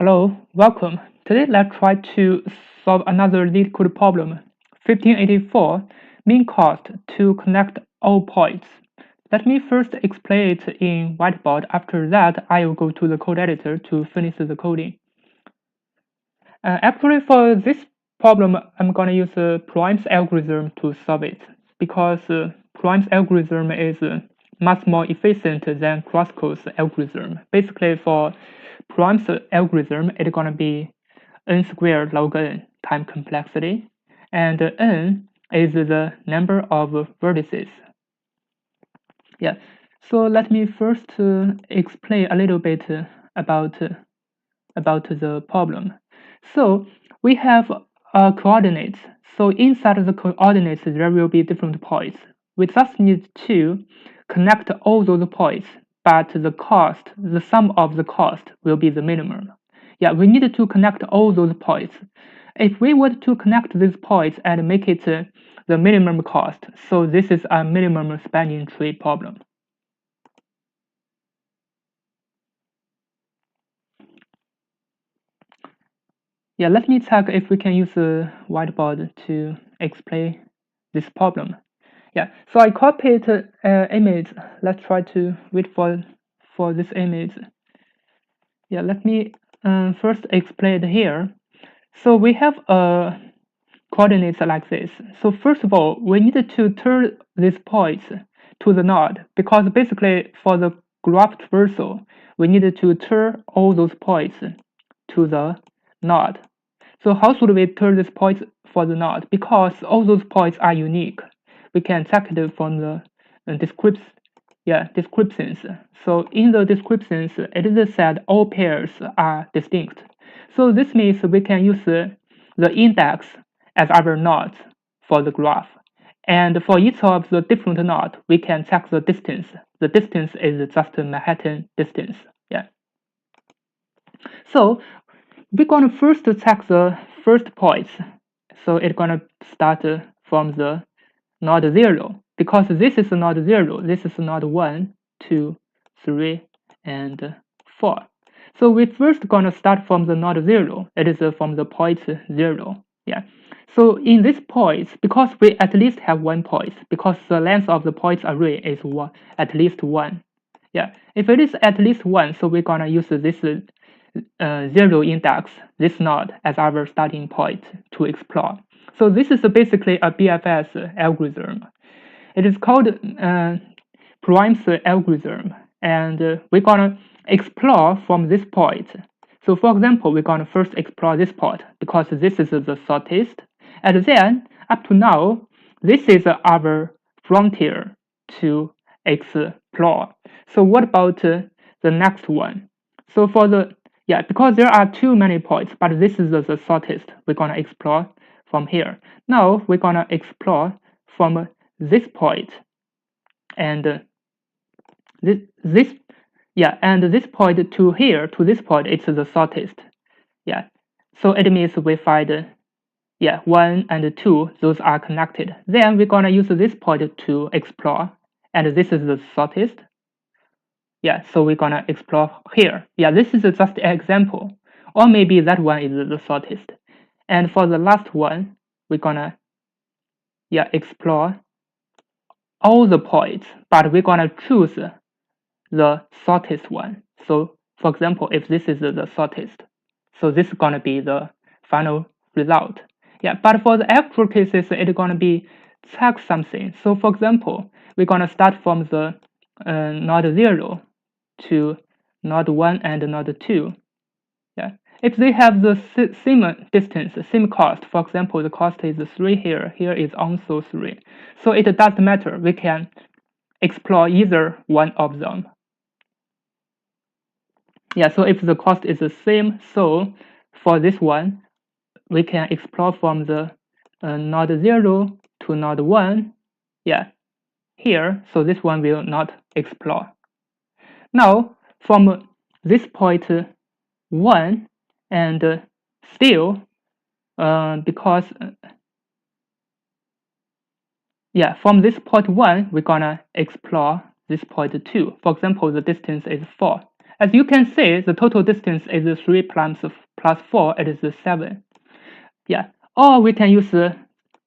Hello, welcome. Today let's try to solve another Leetcode problem. 1584, mean cost to connect all points. Let me first explain it in whiteboard. After that, I will go to the code editor to finish the coding. Actually, for this problem, I'm going to use Prim's algorithm to solve it because Prim's algorithm is much more efficient than Kraskow's algorithm. Basically, for Prim's algorithm, it's going to be n squared log n time complexity, and n is the number of vertices. Yeah, so let me first explain a little bit about the problem. So we have coordinates. So inside of the coordinates, there will be different points. We just need to connect all those points, but the cost, the sum of the cost will be the minimum. Yeah, we need to connect all those points. If we were to connect these points and make it the minimum cost, so this is a minimum spanning tree problem. Yeah, let me check if we can use a whiteboard to explain this problem. Yeah, so I copied image. Let's try to wait for this image. Yeah, let me first explain it here. So we have coordinates like this. So first of all, we need to turn these points to the node because basically for the graph traversal, we need to turn all those points to the node. So how should we turn these points for the node? Because all those points are unique. We can check it from the descriptions. So in the descriptions, it is said all pairs are distinct. So this means we can use the index as our node for the graph. And for each of the different nodes, we can check the distance. The distance is just a Manhattan distance. Yeah. So we're going to first check the first points. So it's going to start from the node 0 because this is node 0, this is node 1, 2, 3, and 4. So we're first going to start from the node 0. It is from the point 0. Yeah. So in this point, because we at least have one point, because the length of the points array is at least 1. Yeah. If it is at least 1, so we're going to use this 0 index, this node, as our starting point to explore. So this is basically a BFS algorithm. It is called Prim's algorithm, and we're gonna explore from this point. So for example, we're gonna first explore this point because this is the shortest, and then up to now, this is our frontier to explore. So what about the next one? So for the because there are too many points, but this is the shortest. We're gonna explore from here. Now we're gonna explore from this point, and this and this point to here to this point, it's the shortest. Yeah, so it means we find 1 and 2, those are connected. Then we're gonna use this point to explore, and this is the shortest. Yeah, so we're gonna explore here. Yeah, this is just an example, or maybe that one is the shortest. And for the last one, we're gonna explore all the points, but we're gonna choose the shortest one. So for example, if this is the shortest, so this is gonna be the final result. Yeah, but for the actual cases, it's gonna be check something. So for example, we're gonna start from the node 0 to node 1 and node 2. Yeah, if they have the same distance, same cost, for example, the cost is 3 here, here is also 3. So it doesn't matter, we can explore either one of them. Yeah, so if the cost is the same, so for this one, we can explore from the node 0 to node 1. Yeah, here, so this one will not explore. Now, from this point 1, and still, because from this point 1, we're gonna explore this point 2. For example, the distance is 4, As you can see, the total distance is 3 plus 4, it is 7. Yeah, or we can use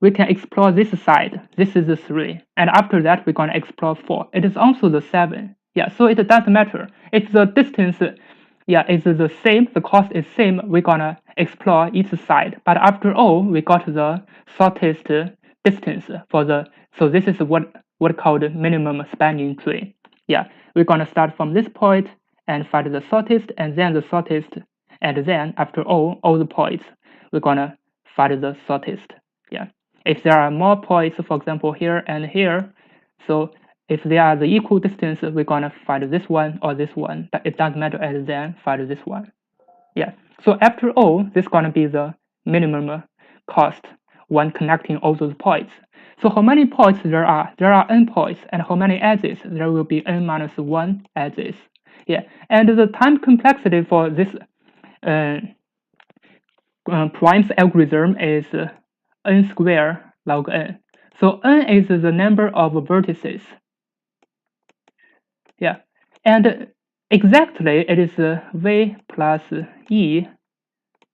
we can explore this side. This is the 3, and after that we're gonna explore 4. It is also the 7. Yeah, so it doesn't matter if the distance, yeah, is the same. The cost is same. We're gonna explore each side. But after all, we got the shortest distance for the. So this is what called minimum spanning tree. Yeah, we're gonna start from this point and find the shortest, and then the shortest, and then after all the points, we're gonna find the shortest. Yeah. If there are more points, for example, here and here, so if they are the equal distance, we're gonna find this one or this one, but it doesn't matter, and then find this one. Yeah. So after all, this is gonna be the minimum cost when connecting all those points. So how many points there are? There are n points, and how many edges? There will be n minus 1 edges. Yeah. And the time complexity for this Prim's algorithm is n squared log n. So n is the number of vertices. Yeah, and exactly it is v plus e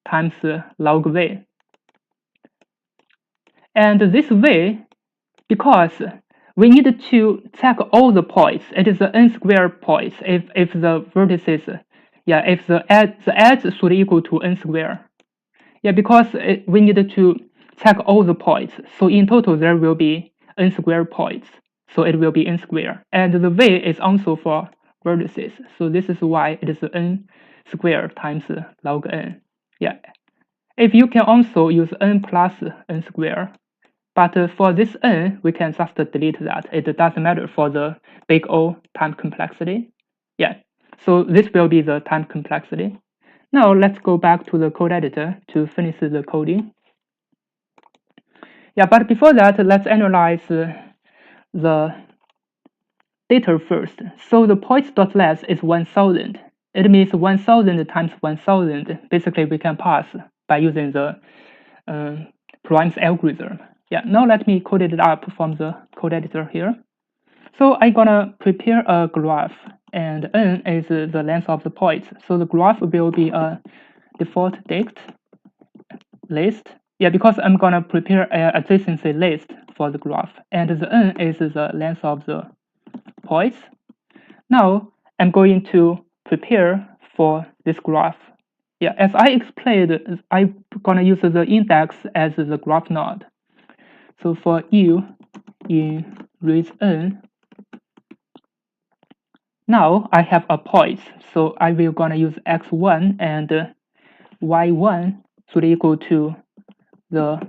times log v. And this v, because we need to check all the points, it is n squared points if the vertices, yeah, if the edge should equal to n squared. Yeah, because we need to check all the points. So in total, there will be n squared points. So it will be n squared. And the v is also for vertices. So this is why it is n squared times log n. Yeah. If you can also use n plus n squared. But for this n, we can just delete that. It doesn't matter for the big O time complexity. Yeah. So this will be the time complexity. Now let's go back to the code editor to finish the coding. Yeah, but before that, let's analyze the data first. So the points.less is 1000. It means 1000 times 1000. Basically, we can pass by using the Prim's algorithm. Yeah, now let me code it up from the code editor here. So I'm gonna prepare a graph, and n is the length of the points. So the graph will be a default dict list. Yeah, because I'm gonna prepare an adjacency list for the graph, and the n is the length of the points. Now I'm going to prepare for this graph. Yeah, as I explained, I'm gonna use the index as the graph node. So for u in raise n, now I have a point, so I will gonna use x1 and y1 should equal to the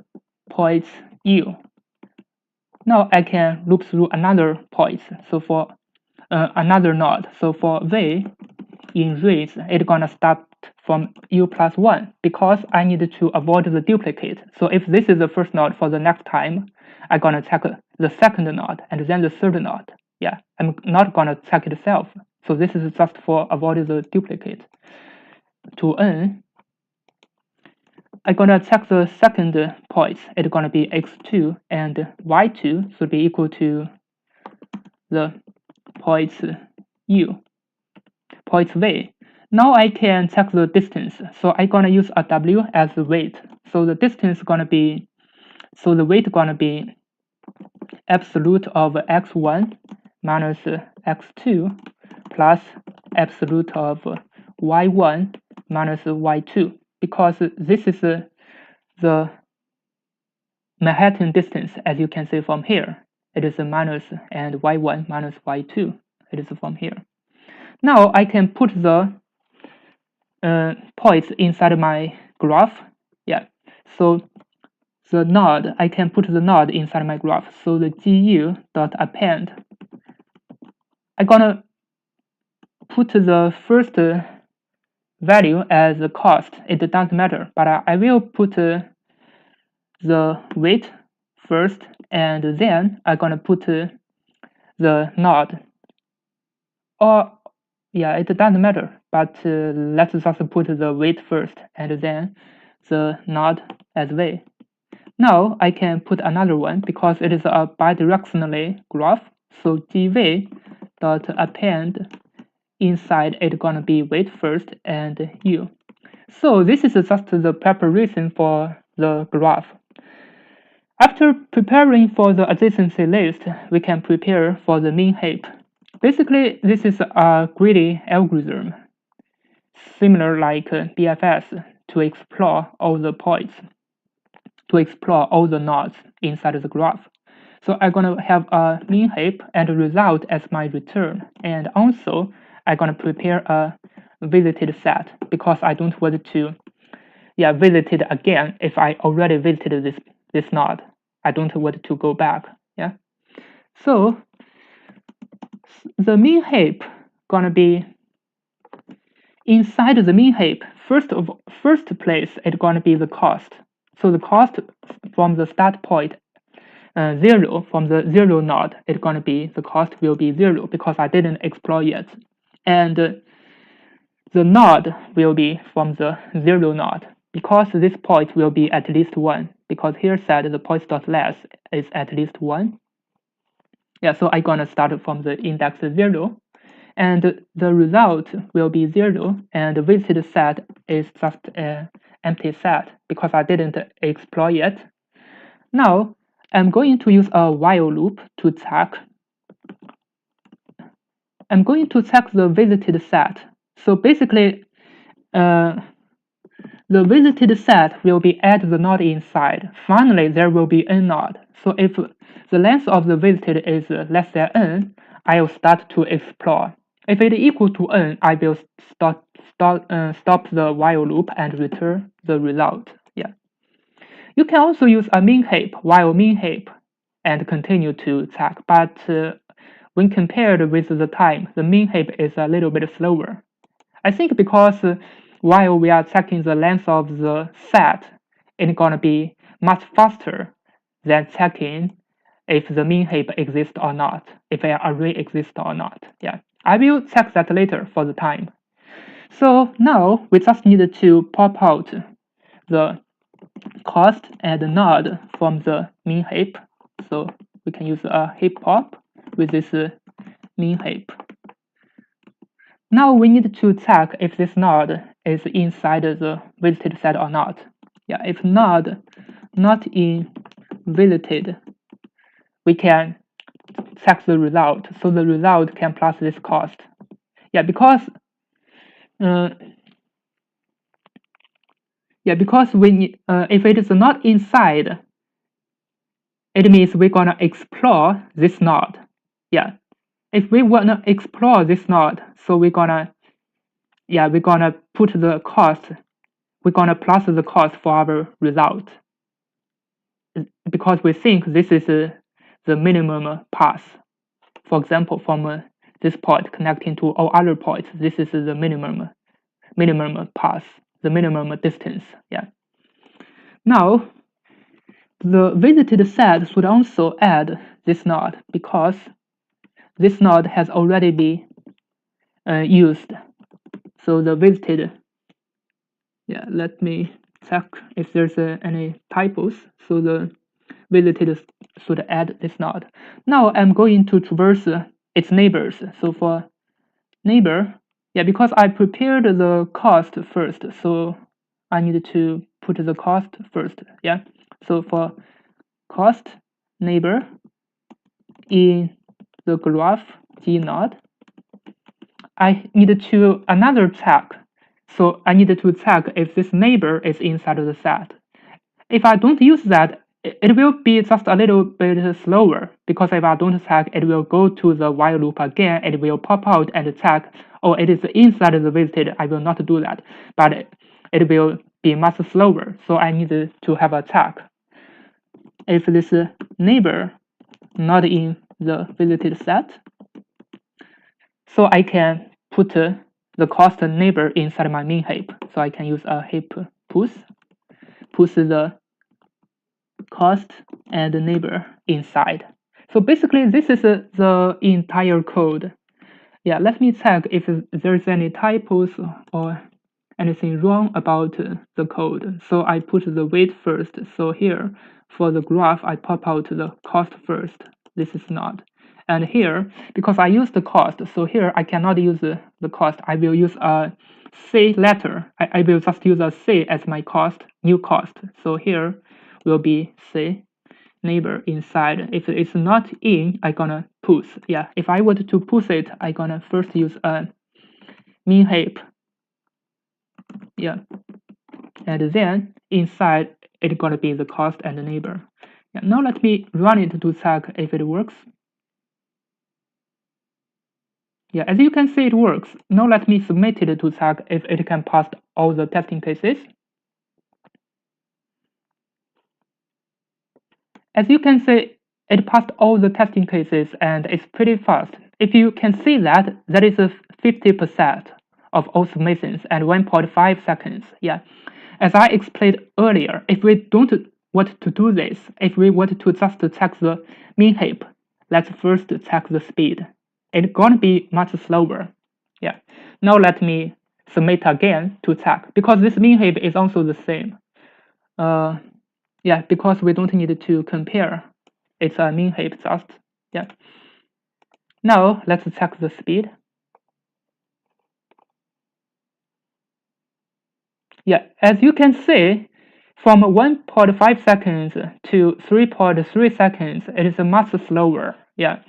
points u. Now I can loop through another point, so for another node. So for v in raise, it's gonna start from u plus 1 because I need to avoid the duplicate. So if this is the first node, for the next time, I'm gonna check the second node and then the third node. Yeah, I'm not gonna check itself. So this is just for avoid the duplicate. To n, I'm gonna check the second point. It's gonna be x2, and y2 should be equal to the points u, points v. Now I can check the distance. So I'm gonna use a w as the weight. So the distance gonna be, so the weight gonna be absolute of x1 minus x2 plus absolute of y1 minus y2, because this is the Manhattan distance, as you can see from here. It is a minus, and y1 minus y2. It is from here. Now I can put the points inside my graph. Yeah, so the node, I can put the node inside my graph. So the gu dot append, I'm gonna put the first value as the cost. It doesn't matter, but I will put the weight first, and then I'm gonna put the node. Or yeah, it doesn't matter, but let's just put the weight first and then the node as v. Now I can put another one because it is a bidirectionally graph. So gv dot append inside it's gonna be weight first and U. So this is just the preparation for the graph. After preparing for the adjacency list, we can prepare for the mean heap. Basically, this is a greedy algorithm, similar like BFS, to explore all the points, to explore all the nodes inside the graph. So I'm gonna have a mean heap and a result as my return, and also I'm gonna prepare a visited set because I don't want to visit it again if I already visited this node. I don't want to go back. So the mean heap gonna be inside the mean heap. First place it's gonna be the cost. So the cost from the start point 0 from the 0 node, it's gonna be the cost will be 0 because I didn't explore yet, and the node will be from the 0 node because this point will be at least 1 because here said the points.less is at least 1. So I'm gonna start from the index 0, and the result will be 0, and the visited set is just an empty set because I didn't explore yet. Now I'm going to use a while loop to check. I'm going to check the visited set. So basically, the visited set will be at the node inside. Finally, there will be n node. So if the length of the visited is less than n, I will start to explore. If it is equal to n, I will stop the while loop and return the result. You can also use a mean heap while mean heap and continue to check, but when compared with the time, the mean heap is a little bit slower. I think because while we are checking the length of the set, it's gonna be much faster than checking if the mean heap exists or not, if an array exists or not. I will check that later for the time. So now we just need to pop out the cost and node from the mean heap. So we can use a heap pop with this mean heap. Now we need to check if this node is inside the visited set or not. If node not in visited, we can check the result. So the result can plus this cost. Because when if it is not inside, it means we're gonna explore this node. If we wanna explore this node, so we're gonna put the cost, we're gonna plus the cost for our result because we think this is the minimum path. For example, from this point connecting to all other points, this is the minimum path, the minimum distance. Now the visited set should also add this node because this node has already been used. So the visited, let me check if there's any typos. So the visited should add this node. Now I'm going to traverse its neighbors. So for neighbor, because I prepared the cost first, so I need to put the cost first. So for cost neighbor in the graph G node, I need to another check. So I need to check if this neighbor is inside of the set. If I don't use that, it will be just a little bit slower because if I don't check, it will go to the while loop again. It will pop out and check, it is inside the visited. I will not do that, but it will be much slower. So I need to have a check. If this neighbor not in the visited set, so I can put the cost neighbor inside my mean heap. So I can use a heap push the cost and neighbor inside. So basically this is the entire code. Let me check if there's any typos or anything wrong about the code. So I put the weight first. So here for the graph, I pop out the cost first. This is not. And here, because I use the cost, so here I cannot use the cost. I will use a C letter. I will just use a C as my cost, new cost. So here will be C neighbor inside. If it's not in, I gonna push. Yeah, if I were to push it, I gonna first use a min heap. Yeah, and then inside it's gonna be the cost and the neighbor. Yeah, now let me run it to check if it works. Yeah, as you can see, it works. Now let me submit it to check if it can pass all the testing cases. As you can see, it passed all the testing cases and it's pretty fast. If you can see that, that is a 50% of all submissions and 1.5 seconds. Yeah, as I explained earlier, if we don't want to do this, if we want to just check the min heap, let's first check the speed. It's gonna be much slower. Yeah. Now let me submit again to check because this min heap is also the same. Yeah, because we don't need to compare. It's a min heap just. Yeah. Now let's check the speed. Yeah, as you can see, from 1.5 seconds to 3.3 seconds, it is much slower. Yeah.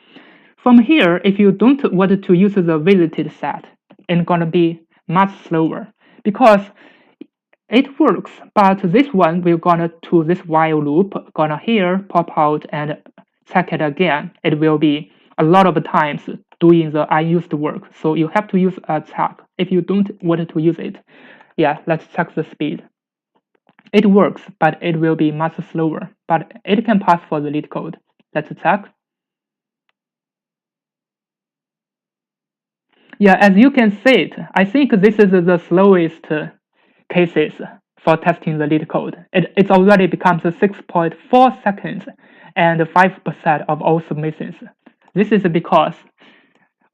From here, if you don't want to use the visited set, it's gonna be much slower because it works, but this one we're gonna to this while loop, gonna here pop out and check it again. It will be a lot of times doing the unused work. So you have to use a check. If you don't want to use it, yeah, let's check the speed. It works, but it will be much slower, but it can pass for the Leetcode. Let's check. Yeah, as you can see it, I think this is the slowest cases for testing the Leetcode. It's already becomes 6.4 seconds and 5% of all submissions. This is because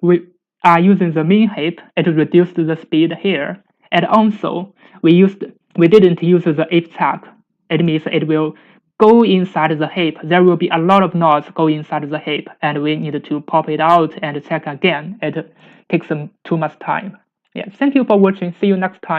we are using the min heap. It reduced the speed here, and also we didn't use the if check. It means it will go inside the heap. There will be a lot of nodes go inside the heap, and we need to pop it out and check again. It takes too much time. Yeah, thank you for watching. See you next time.